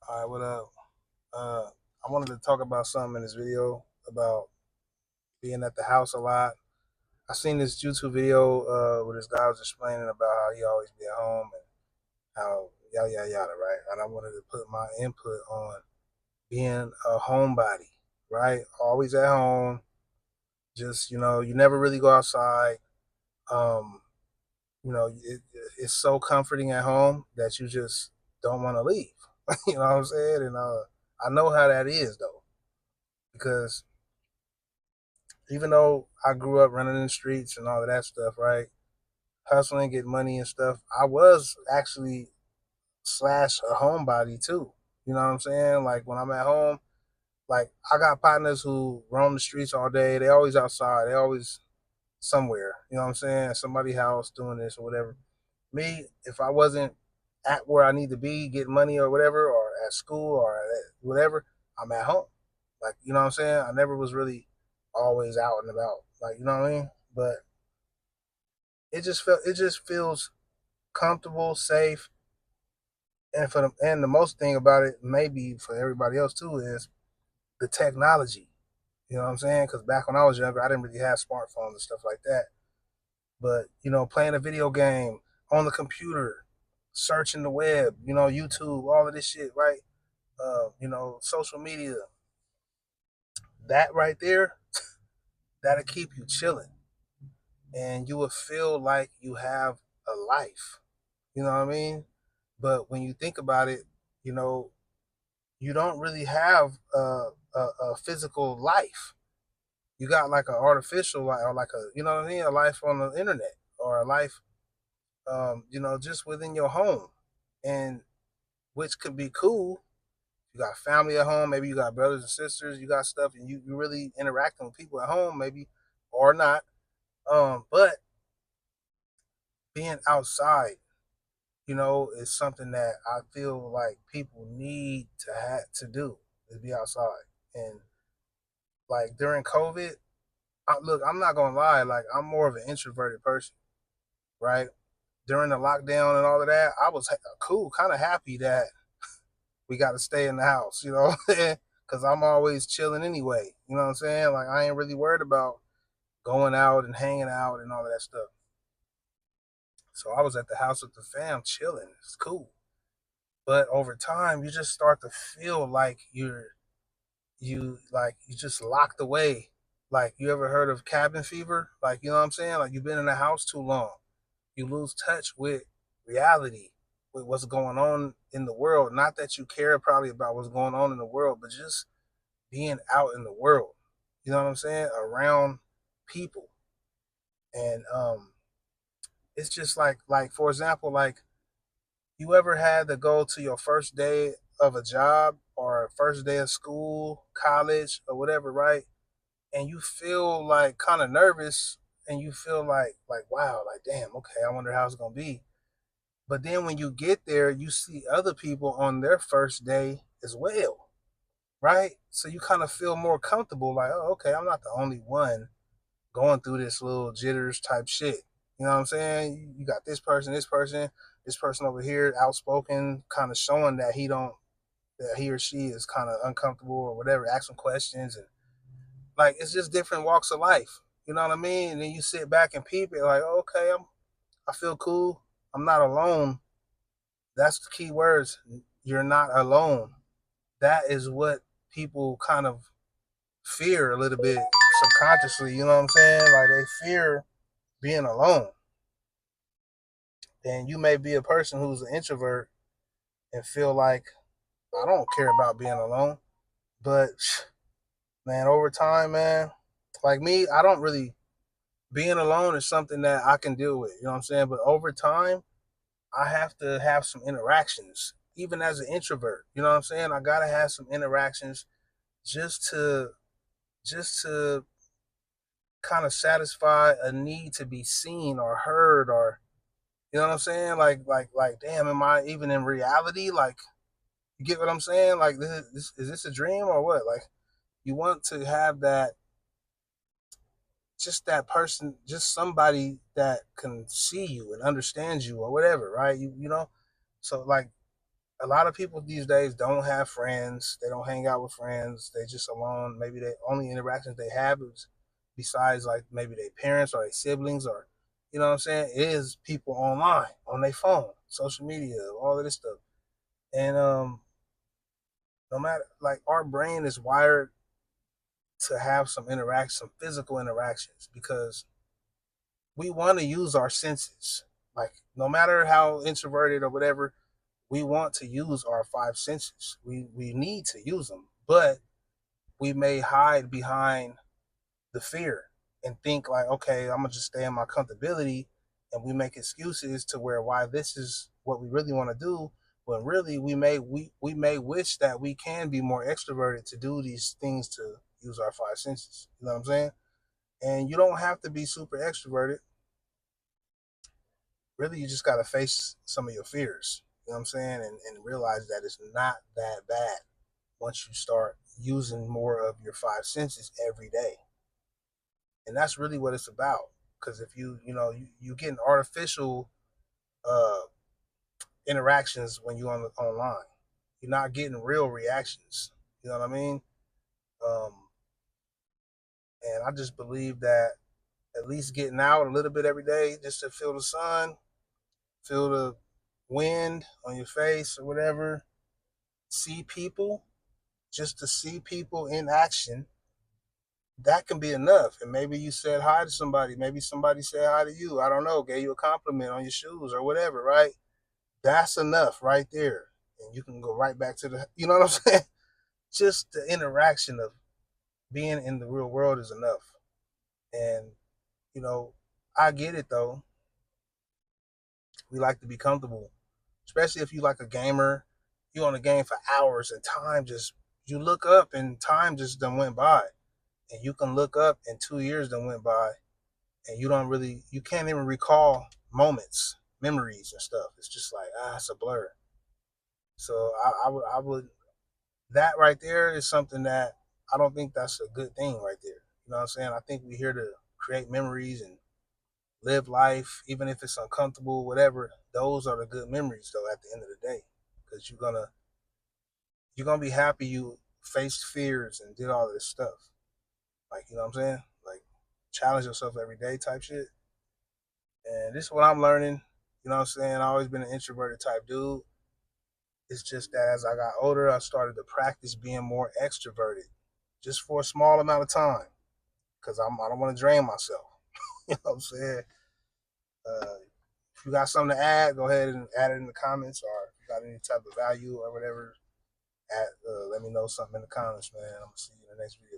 All right, what up? I wanted to talk about something in this video about being at the house a lot. I seen this YouTube video where this guy was explaining about how he always be at home and how yada yada yada, right? And I wanted to put my input on being a homebody, right? Always at home, just you never really go outside. Um, it's so comforting at home that you just don't want to leave. You know what I'm saying? And I know how that is though, because even though I grew up running in the streets and all of that stuff, right? Hustling, get money and stuff, I was actually slash a homebody too. You know what I'm saying? Like when I'm at home, like I got partners who roam the streets all day. They always outside. They always somewhere. You know what I'm saying? Somebody's house doing this or whatever. Me, if I wasn't at where I need to be, getting money or whatever, or at school or at whatever, I'm at home. Like, you know what I'm saying? I never was really always out and about. Like, you know what I mean? But it just feels comfortable, safe, and the most thing about it, maybe for everybody else too, is the technology. You know what I'm saying? Because back when I was younger, I didn't really have smartphones and stuff like that. But playing a video game on the computer, searching the web, YouTube, all of this shit, right? Social media, that right there, that'll keep you chilling, and you will feel like you have a life. You know what I mean? But when you think about it, you know, you don't really have a physical life. You got like an artificial life, or like a, you know what I mean, a life on the internet, or a life, just within your home, and which could be cool. You got family at home, maybe you got brothers and sisters, you got stuff, and you really interacting with people at home, maybe or not. But being outside, is something that I feel like people need to do, is be outside. And like during COVID, look, I'm not gonna lie, like I'm more of an introverted person, right? During the lockdown and all of that, I was cool, kind of happy that we got to stay in the house, because I'm always chilling anyway. You know what I'm saying? Like I ain't really worried about going out and hanging out and all of that stuff. So I was at the house with the fam, chilling. It's cool. But over time, you just start to feel like you just locked away. Like, you ever heard of cabin fever? Like, you know what I'm saying? Like, you've been in the house too long. You lose touch with reality, with what's going on in the world. Not that you care probably about what's going on in the world, but just being out in the world. You know what I'm saying? Around people. And it's just like for example, like, you ever had to go to your first day of a job or first day of school, college, or whatever, right? And you feel like kind of nervous, and you feel like wow, like damn, okay, I wonder how it's gonna be. But then when you get there, you see other people on their first day as well, right? So you kind of feel more comfortable, like, oh, okay, I'm not the only one going through this little jitters type shit. You know what I'm saying? You got this person over here, outspoken, kind of showing that he or she is kind of uncomfortable or whatever, asking questions, and like it's just different walks of life. You know what I mean? And then you sit back and peep it, like, oh, okay, I feel cool. I'm not alone. That's the key words. You're not alone. That is what people kind of fear a little bit subconsciously. You know what I'm saying? Like they fear being alone. And you may be a person who's an introvert and feel like I don't care about being alone. But man, over time, man, like me, I don't really, being alone is something that I can deal with. You know what I'm saying? But over time, I have to have some interactions, even as an introvert. You know what I'm saying? I gotta have some interactions just to just to kind of satisfy a need to be seen or heard, or you know what I'm saying? Like damn, am I even in reality? Like, you get what I'm saying? Like, is this a dream or what? Like, you want to have that, just that person, just somebody that can see you and understand you or whatever, right? So like A lot of people these days don't have friends. They don't hang out with friends. They just alone. Maybe the only interactions they have is besides like maybe their parents or their siblings or you know what I'm saying, is people online on their phone, social media, all of this stuff. And no matter like our brain is wired to have some interaction, some physical interactions because we want to use our senses. Like no matter how introverted or whatever, we want to use our five senses. We need to use them, but we may hide behind the fear and think like, okay, I'm gonna just stay in my comfortability, and we make excuses to where why this is what we really want to do. When really we may wish that we can be more extroverted to do these things to use our five senses. You know what I'm saying? And you don't have to be super extroverted. Really, you just got to face some of your fears. You know what I'm saying? And realize that it's not that bad once you start using more of your five senses every day. And that's really what it's about. Because if you get an artificial uh, interactions when you're online. You're not getting real reactions. You know what I mean? Um, and I just believe that at least getting out a little bit every day just to feel the sun, feel the wind on your face or whatever, see people, just to see people in action, that can be enough. And maybe you said hi to somebody, maybe somebody said hi to you. I don't know, gave you a compliment on your shoes or whatever, right? That's enough right there. And you can go right back to the, you know what I'm saying? Just the interaction of being in the real world is enough. And, you know, I get it though. We like to be comfortable, especially if you like a gamer. You on a game for hours and time just, you look up and time just done went by. And you can look up and 2 years done went by and you can't even recall moments, memories and stuff. It's just like, it's a blur. So I would, that right there is something that I don't think that's a good thing right there. You know what I'm saying? I think we're here to create memories and live life, even if it's uncomfortable, whatever. Those are the good memories though at the end of the day. Because you're gonna be happy you faced fears and did all this stuff. Like, you know what I'm saying? Like challenge yourself every day type shit. And this is what I'm learning. You know what I'm saying? I've always been an introverted type dude. It's just that as I got older, I started to practice being more extroverted just for a small amount of time because I don't want to drain myself. You know what I'm saying? Uh, if you got something to add, go ahead and add it in the comments, or if you got any type of value or whatever, let me know something in the comments, man. I'm gonna see you in the next video.